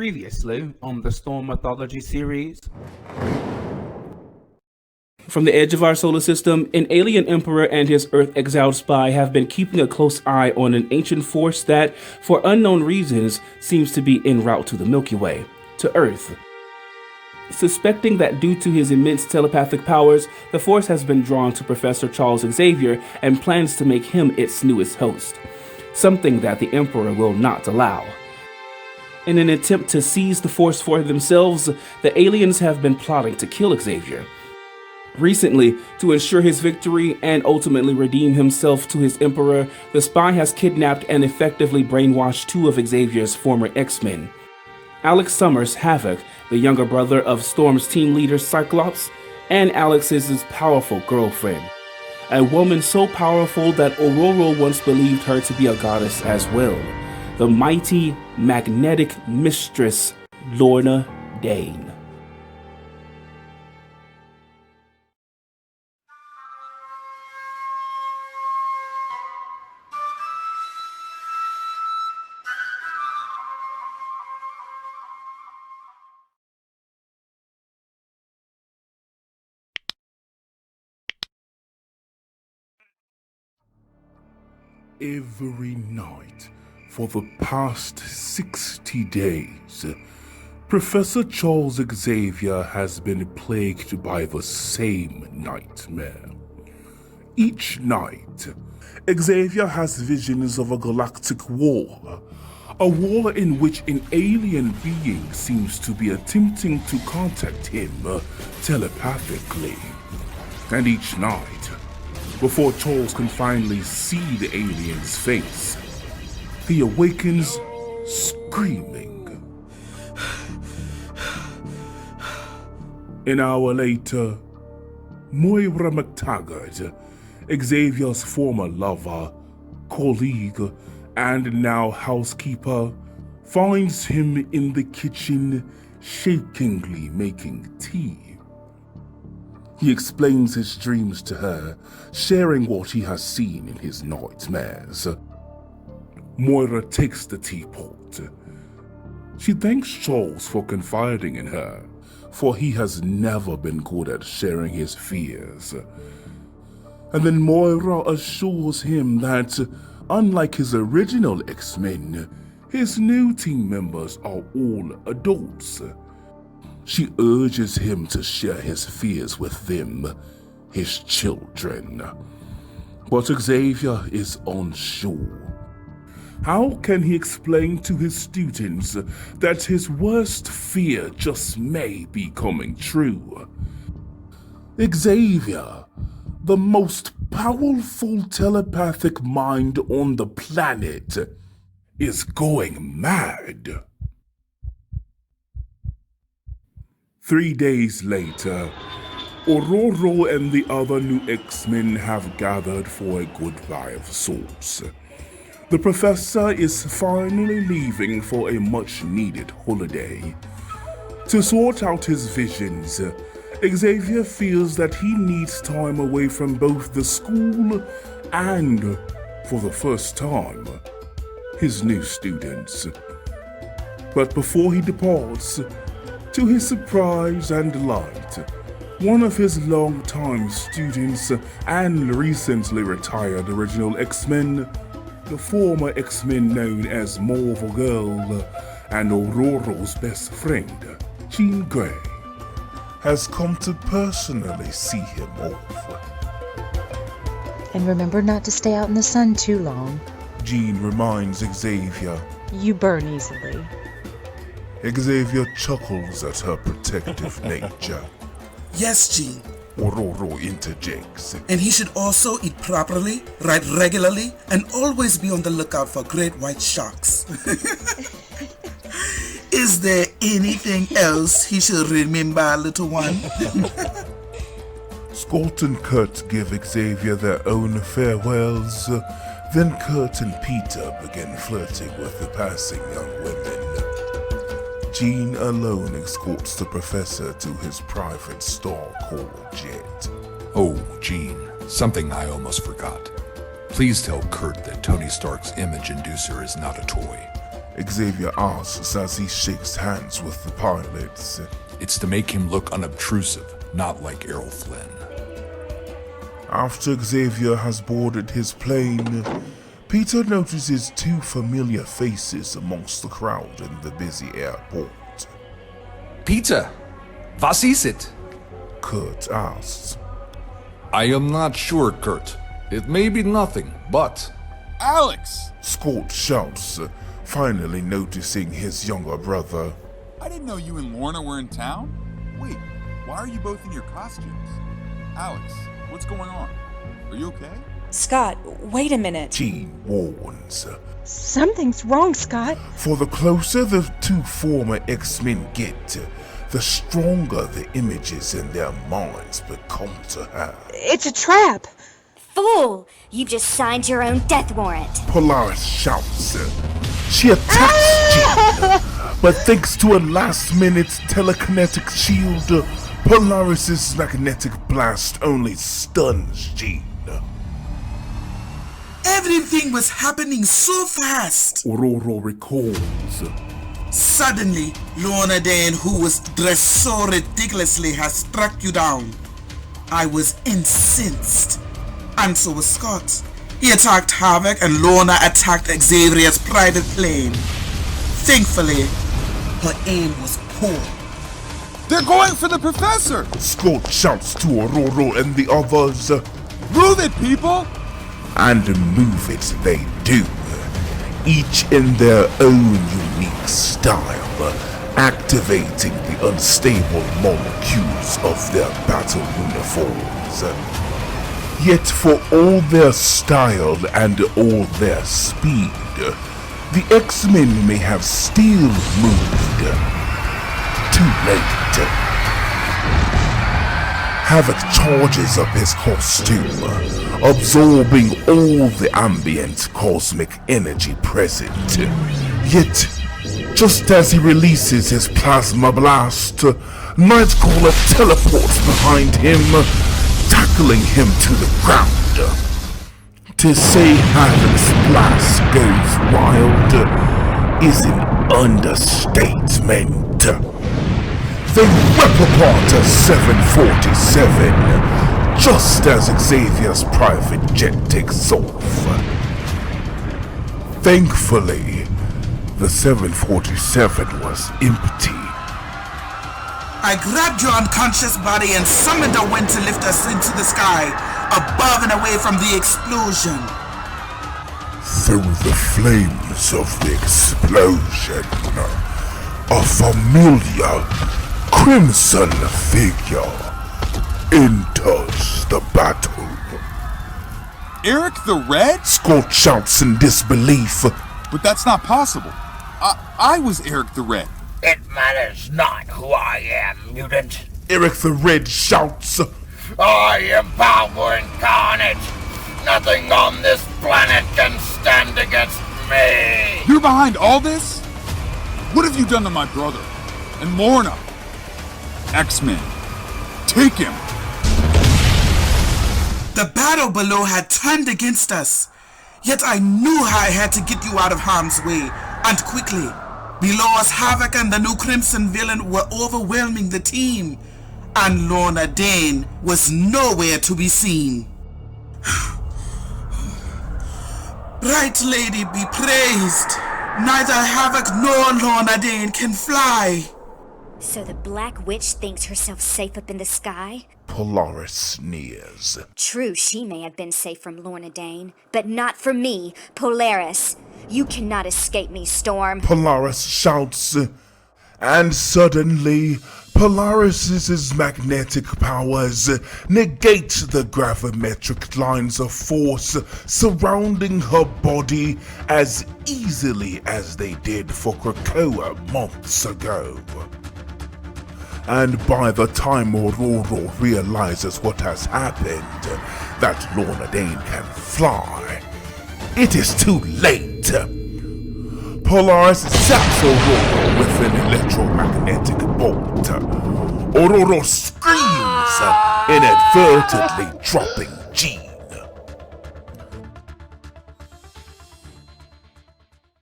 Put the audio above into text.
Previously on the Storm Mythology series. From the edge of our solar system, an alien emperor and his Earth-exiled spy have been keeping a close eye on an ancient force that, for unknown reasons, seems to be en route to the Milky Way, to Earth. Suspecting that due to his immense telepathic powers, the force has been drawn to Professor Charles Xavier and plans to make him its newest host, something that the Emperor will not allow. In an attempt to seize the force for themselves, the aliens have been plotting to kill Xavier. Recently, to ensure his victory and ultimately redeem himself to his Emperor, the spy has kidnapped and effectively brainwashed two of Xavier's former X-Men. Alex Summers Havoc, the younger brother of Storm's team leader Cyclops, and Alex's powerful girlfriend, a woman so powerful that Ororo once believed her to be a goddess as well, the mighty, magnetic mistress Lorna Dane. Every night for the past 60 days, Professor Charles Xavier has been plagued by the same nightmare. Each night, Xavier has visions of a galactic war, a war in which an alien being seems to be attempting to contact him telepathically. And each night, before Charles can finally see the alien's face, he awakens screaming. An hour later, Moira McTaggart, Xavier's former lover, colleague, and now housekeeper, finds him in the kitchen shakingly making tea. He explains his dreams to her, sharing what he has seen in his nightmares. Moira takes the teapot. She thanks Charles for confiding in her, for he has never been good at sharing his fears. And then Moira assures him that, unlike his original X-Men, his new team members are all adults. She urges him to share his fears with them, his children. But Xavier is unsure. How can he explain to his students that his worst fear just may be coming true? Xavier, the most powerful telepathic mind on the planet, is going mad. 3 days later, Ororo and the other new X-Men have gathered for a goodbye of sorts. The Professor is finally leaving for a much-needed holiday. To sort out his visions, Xavier feels that he needs time away from both the school and, for the first time, his new students. But before he departs, to his surprise and delight, one of his longtime students and recently retired original X-Men, the former X-Men known as Marvel Girl and Ororo's best friend, Jean Grey, has come to personally see him off. And remember not to stay out in the sun too long. Jean reminds Xavier. You burn easily. Xavier chuckles at her protective nature. Yes, Jean. Ororo interjects. And he should also eat properly, write regularly, and always be on the lookout for great white sharks. Is there anything else he should remember, little one? Scott and Kurt give Xavier their own farewells. Then Kurt and Peter begin flirting with the passing young women. Jean alone escorts the Professor to his private Star-Core jet. Oh, Jean, something I almost forgot. Please tell Kurt that Tony Stark's image inducer is not a toy. Xavier asks as he shakes hands with the pilots. It's to make him look unobtrusive, not like Errol Flynn. After Xavier has boarded his plane, Peter notices two familiar faces amongst the crowd in the busy airport. Peter, was ist it? Kurt asks. I am not sure, Kurt. It may be nothing, but... Alex! Scott shouts, finally noticing his younger brother. I didn't know you and Lorna were in town. Wait, why are you both in your costumes? Alex, what's going on? Are you okay? Scott, wait a minute. Jean warns. Something's wrong, Scott. For the closer the two former X-Men get, the stronger the images in their minds become to her. It's a trap. Fool! You've just signed your own death warrant. Polaris shouts. She attacks Jean, but thanks to a last-minute telekinetic shield, Polaris's magnetic blast only stuns Jean. Everything was happening so fast. Ororo recalls. Suddenly, Lorna Dane, who was dressed so ridiculously, has struck you down. I was incensed. And so was Scott. He attacked Havoc and Lorna attacked Xavier's private plane. Thankfully, her aim was poor. They're going for the Professor! Scott shouts to Ororo and the others. Move it, people! And move it they do, each in their own unique style, activating the unstable molecules of their battle uniforms. Yet for all their style and all their speed, the X-Men may have still moved too late. Havoc charges up his costume, absorbing all the ambient cosmic energy present. Yet, just as he releases his plasma blast, Nightcrawler teleports behind him, tackling him to the ground. To say Havoc's blast goes wild is an understatement. They rip apart a 747, just as Xavier's private jet takes off. Thankfully, the 747 was empty. I grabbed your unconscious body and summoned a wind to lift us into the sky, above and away from the explosion. Through the flames of the explosion, a familiar crimson figure enters the battle. Eric the Red? Scott shouts in disbelief. But that's not possible. I was Eric the Red. It matters not who I am, mutant. Eric the Red shouts. I am power incarnate. Nothing on this planet can stand against me. You're behind all this? What have you done to my brother? And Lorna? X-Men. Take him! The battle below had turned against us. Yet I knew how I had to get you out of harm's way, and quickly. Below us, Havoc and the new Crimson villain were overwhelming the team, and Lorna Dane was nowhere to be seen. Bright Lady be praised. Neither Havoc nor Lorna Dane can fly. So the Black Witch thinks herself safe up in the sky? Polaris sneers. True, she may have been safe from Lorna Dane, but not from me, Polaris. You cannot escape me, Storm. Polaris shouts, and suddenly, Polaris's magnetic powers negate the gravimetric lines of force surrounding her body as easily as they did for Krakoa months ago. And by the time Ororo realizes what has happened, that Lorna Dane can fly, it is too late. Polaris zaps Ororo with an electromagnetic bolt. Ororo screams, inadvertently dropping